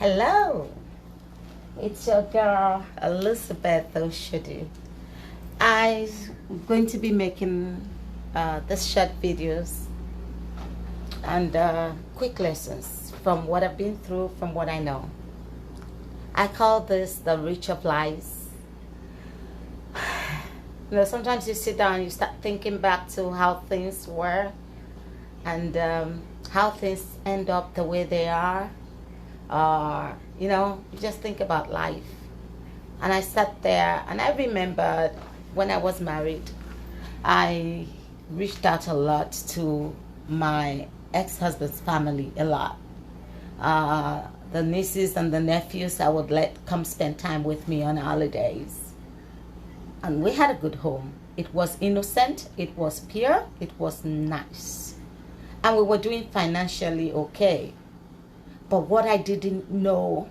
Hello, it's your girl Elizabeth Oshodi. I'm going to be making this short videos and quick lessons from what I've been through, from what I know. I call this the reach of lies. Sometimes you sit down and you start thinking back to how things were and how things end up the way they are. You just think about life. And I sat there and I remembered when I was married, I reached out a lot to my ex-husband's family, a lot. The nieces and the nephews I would let come spend time with me on holidays. And we had a good home. It was innocent, it was pure, it was nice. And we were doing financially okay. But what I didn't know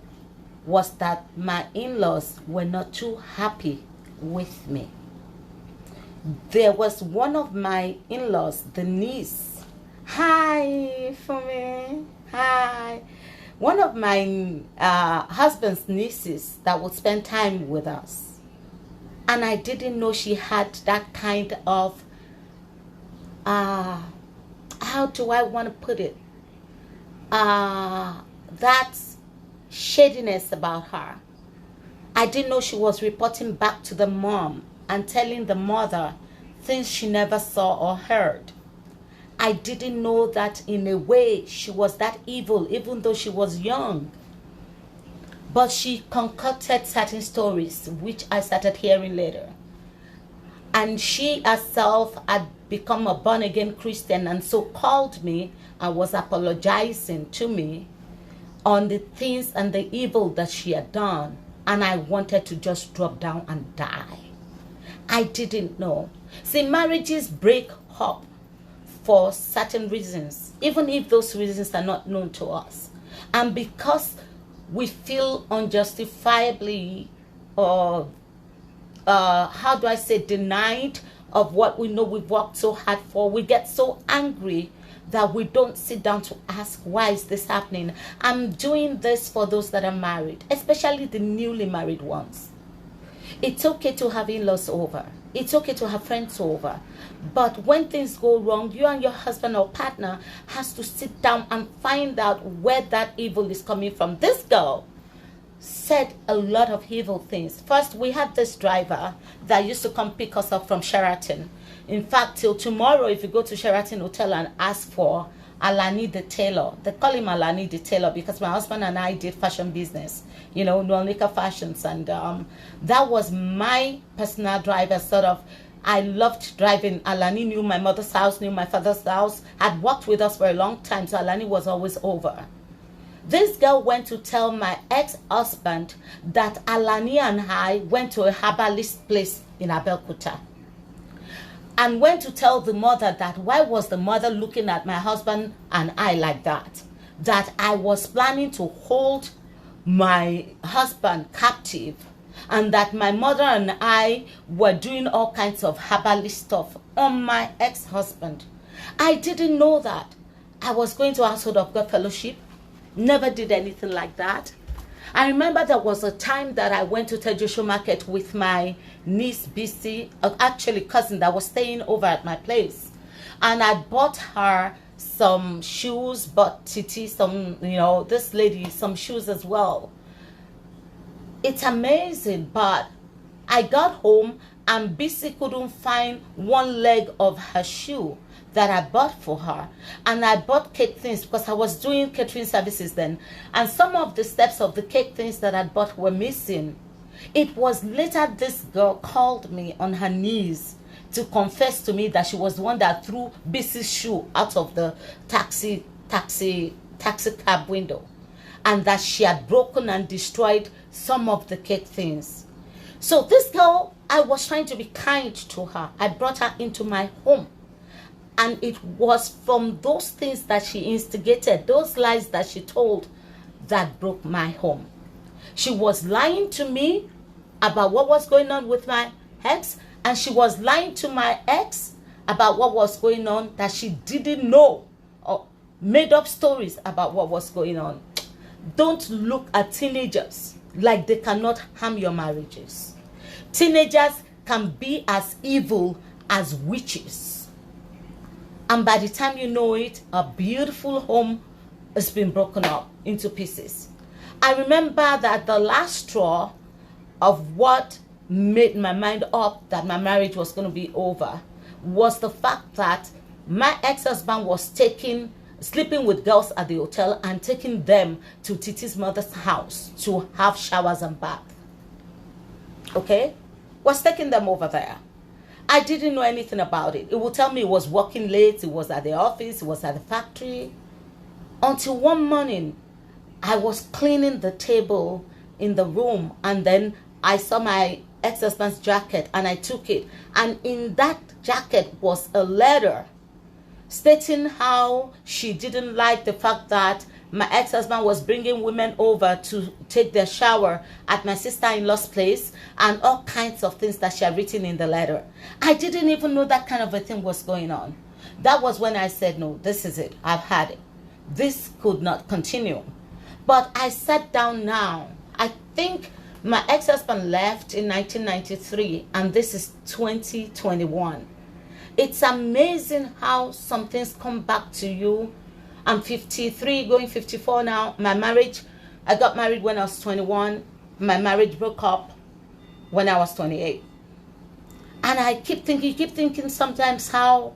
was that my in-laws were not too happy with me. There was one of my in-laws, the niece. Hi, Fumi. Hi. One of my husband's nieces that would spend time with us. And I didn't know she had that kind of, how do I want to put it? That shadiness about her. I didn't know she was reporting back to the mom and telling the mother things she never saw or heard. I didn't know that in a way she was that evil, even though she was young. But she concocted certain stories, which I started hearing later. And she herself had become a born-again Christian and so called me and was apologizing to me on the things and the evil that she had done. And I wanted to just drop down and die. I didn't know. See, marriages break up for certain reasons, even if those reasons are not known to us. And because we feel unjustifiably, denied of what we know we've worked so hard for, we get so angry that we don't sit down to ask, why is this happening? I'm doing this for those that are married, especially the newly married ones. It's okay to have in-laws over. It's okay to have friends over. But when things go wrong, you and your husband or partner has to sit down and find out where that evil is coming from. This girl said a lot of evil things. First, we had this driver that used to come pick us up from Sheraton. In fact, till tomorrow, if you go to Sheraton Hotel and ask for Alani the tailor, they call him Alani the tailor because my husband and I did fashion business, Nuanica Fashions. And that was my personal driver, sort of. I loved driving. Alani knew my mother's house, knew my father's house, had worked with us for a long time, so Alani was always over. This girl went to tell my ex-husband that Alani and I went to a herbalist place in Abeokuta. And went to tell the mother that why was the mother looking at my husband and I like that? That I was planning to hold my husband captive and that my mother and I were doing all kinds of herbalist stuff on my ex-husband. I didn't know that. I was going to Household of God Fellowship. Never did anything like that. I remember there was a time that I went to Tejoshua Market with my niece, BC, actually cousin that was staying over at my place. And I bought her some shoes, bought Titi this lady some shoes as well. It's amazing, but I got home and BC couldn't find one leg of her shoe that I bought for her. And I bought cake things because I was doing catering services then. And some of the steps of the cake things that I bought were missing. It was later this girl called me on her knees to confess to me that she was the one that threw BC's shoe out of the taxi cab window. And that she had broken and destroyed some of the cake things. So this girl, I was trying to be kind to her. I brought her into my home. And it was from those things that she instigated, those lies that she told, that broke my home. She was lying to me about what was going on with my ex, and she was lying to my ex about what was going on that she didn't know, or made up stories about what was going on. don't look at teenagers like they cannot harm your marriages. Teenagers can be as evil as witches. And by the time you know it, a beautiful home has been broken up into pieces. I remember that the last straw of what made my mind up that my marriage was going to be over was the fact that my ex-husband was sleeping with girls at the hotel and taking them to Titi's mother's house to have showers and bath. Okay? Was taking them over there. I didn't know anything about it. It would tell me it was working late, it was at the office, it was at the factory. Until one morning, I was cleaning the table in the room, and then I saw my ex-husband's jacket and I took it. And in that jacket was a letter stating how she didn't like the fact that my ex-husband was bringing women over to take their shower at my sister-in-law's place, and all kinds of things that she had written in the letter. I didn't even know that kind of a thing was going on. That was when I said, no, this is it. I've had it. This could not continue. But I sat down now. I think my ex-husband left in 1993, and this is 2021. It's amazing how some things come back to you. I'm 53, going 54 now. I got married when I was 21. My marriage broke up when I was 28. And I keep thinking sometimes how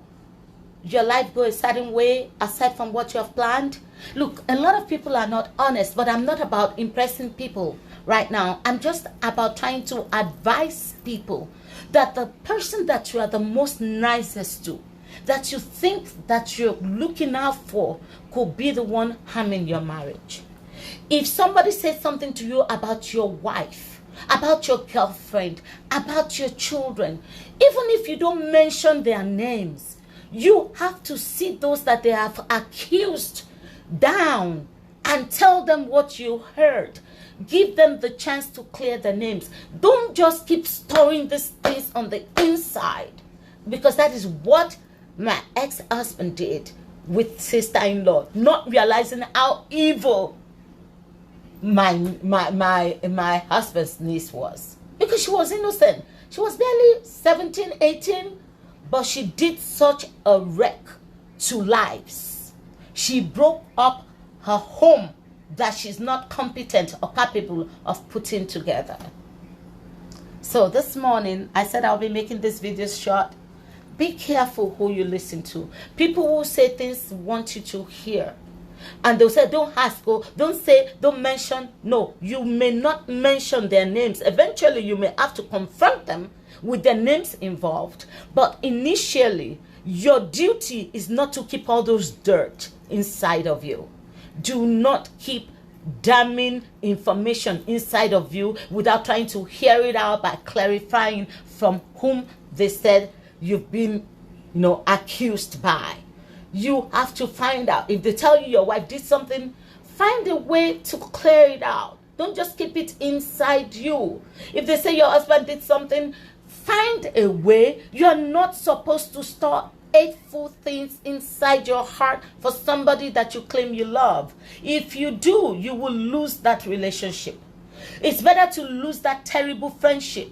your life goes a certain way aside from what you have planned. Look, a lot of people are not honest, but I'm not about impressing people right now. I'm just about trying to advise people that the person that you are the most nicest to, that you think that you're looking out for, could be the one harming your marriage. If somebody says something to you about your wife, about your girlfriend, about your children, even if you don't mention their names, you have to sit those that they have accused down and tell them what you heard. Give them the chance to clear their names. Don't just keep storing these things on the inside, because that is what my ex-husband did with sister-in-law, not realizing how evil my husband's niece was, because she was innocent. She was barely 17, 18, but she did such a wreck to lives. She broke up her home that she's not competent or capable of putting together. So this morning, I said I'll be making this video short. Be careful who you listen to. People who say things want you to hear. And they'll say, don't ask, don't say, don't mention. No, you may not mention their names. Eventually, you may have to confront them with their names involved. But initially, your duty is not to keep all those dirt inside of you. Do not keep damning information inside of you without trying to hear it out by clarifying from whom they said you've been, accused by. You have to find out. If they tell you your wife did something, find a way to clear it out. Don't just keep it inside you. If they say your husband did something, find a way. You're not supposed to store hateful things inside your heart for somebody that you claim you love. If you do, you will lose that relationship. It's better to lose that terrible friendship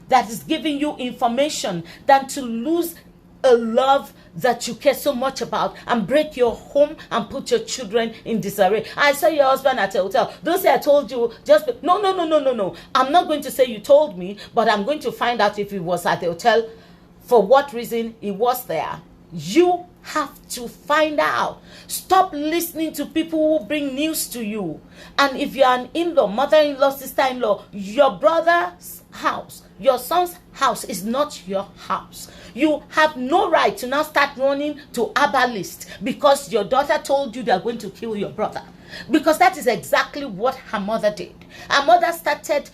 that is giving you information than to lose a love that you care so much about and break your home and put your children in disarray. I saw your husband at a hotel. Don't say I told you. No. I'm not going to say you told me, but I'm going to find out if he was at the hotel, for what reason he was there. You have to find out. Stop listening to people who bring news to you. And if you're an in-law, mother-in-law, sister-in-law, your brother's house, your son's house is not your house. You have no right to now start running to herbalist because your daughter told you they're going to kill your brother. Because that is exactly what her mother did. Her mother started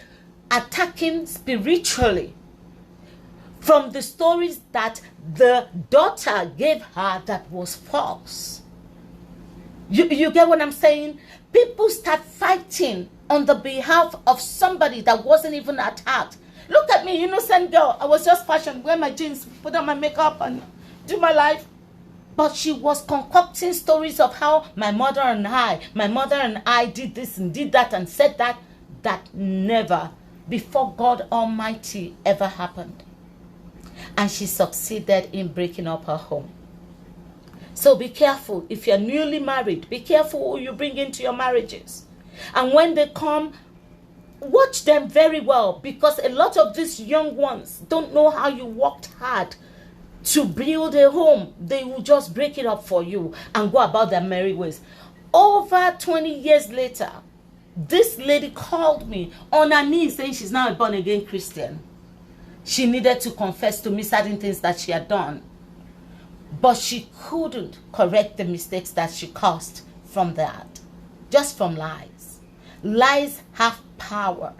attacking spiritually from the stories that the daughter gave her that was false. You get what I'm saying? People start fighting on the behalf of somebody that wasn't even attacked. Look at me, innocent girl. I was just fashioned, wear my jeans, put on my makeup and do my life. But she was concocting stories of how my mother and I did this and did that and said that. That never, before God Almighty, ever happened. And she succeeded in breaking up her home. So be careful. If you're newly married, be careful who you bring into your marriages. And when they come, watch them very well, because a lot of these young ones don't know how you worked hard to build a home. They will just break it up for you and go about their merry ways. Over 20 years later, this lady called me on her knees saying she's now a born-again Christian. She needed to confess to me certain things that she had done, but she couldn't correct the mistakes that she caused from that, just from lies. Lies have power.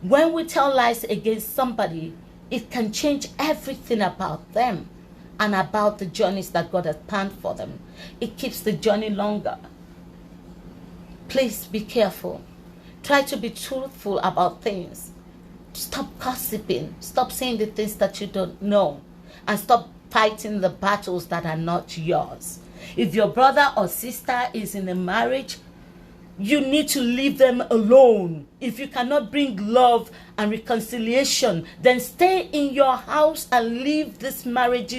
When we tell lies against somebody, it can change everything about them and about the journeys that God has planned for them. It keeps the journey longer. Please be careful. Try to be truthful about things. Stop gossiping. Stop saying the things that you don't know. And stop fighting the battles that are not yours. If your brother or sister is in a marriage, you need to leave them alone. If you cannot bring love and reconciliation, then stay in your house and leave these marriages